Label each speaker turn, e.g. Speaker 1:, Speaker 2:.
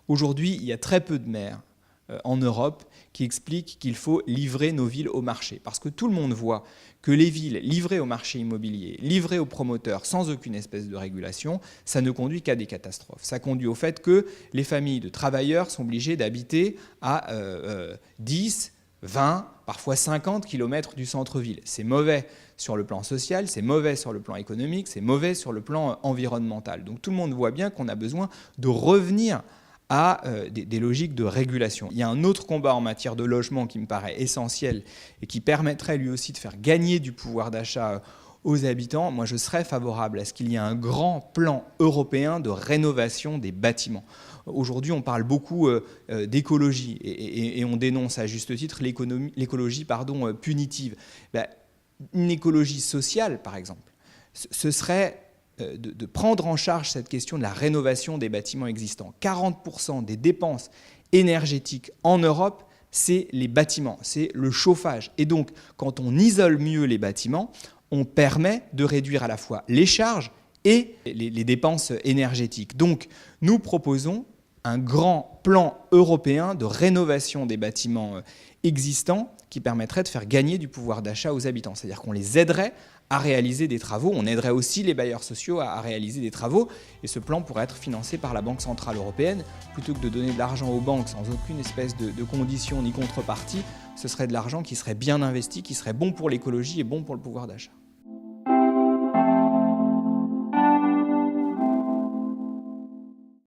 Speaker 1: Aujourd'hui, il y a très peu de maires en Europe qui expliquent qu'il faut livrer nos villes au marché. Parce que tout le monde voit que les villes livrées au marché immobilier, livrées aux promoteurs sans aucune espèce de régulation, ça ne conduit qu'à des catastrophes. Ça conduit au fait que les familles de travailleurs sont obligées d'habiter à 10, 20, parfois 50 km du centre-ville. C'est mauvais sur le plan social, c'est mauvais sur le plan économique, c'est mauvais sur le plan environnemental. Donc tout le monde voit bien qu'on a besoin de revenir à des logiques de régulation. Il y a un autre combat en matière de logement qui me paraît essentiel et qui permettrait lui aussi de faire gagner du pouvoir d'achat aux habitants. Moi, je serais favorable à ce qu'il y ait un grand plan européen de rénovation des bâtiments. Aujourd'hui, on parle beaucoup d'écologie et on dénonce à juste titre l'écologie punitive. Une écologie sociale, par exemple, ce serait de prendre en charge cette question de la rénovation des bâtiments existants. 40% des dépenses énergétiques en Europe, c'est les bâtiments, c'est le chauffage. Et donc, quand on isole mieux les bâtiments, on permet de réduire à la fois les charges et les dépenses énergétiques. Donc, nous proposons un grand plan européen de rénovation des bâtiments existants qui permettrait de faire gagner du pouvoir d'achat aux habitants. C'est-à-dire qu'on les aiderait à réaliser des travaux. On aiderait aussi les bailleurs sociaux à réaliser des travaux. Et ce plan pourrait être financé par la Banque Centrale Européenne. Plutôt que de donner de l'argent aux banques sans aucune espèce de condition ni contrepartie, ce serait de l'argent qui serait bien investi, qui serait bon pour l'écologie et bon pour le pouvoir d'achat.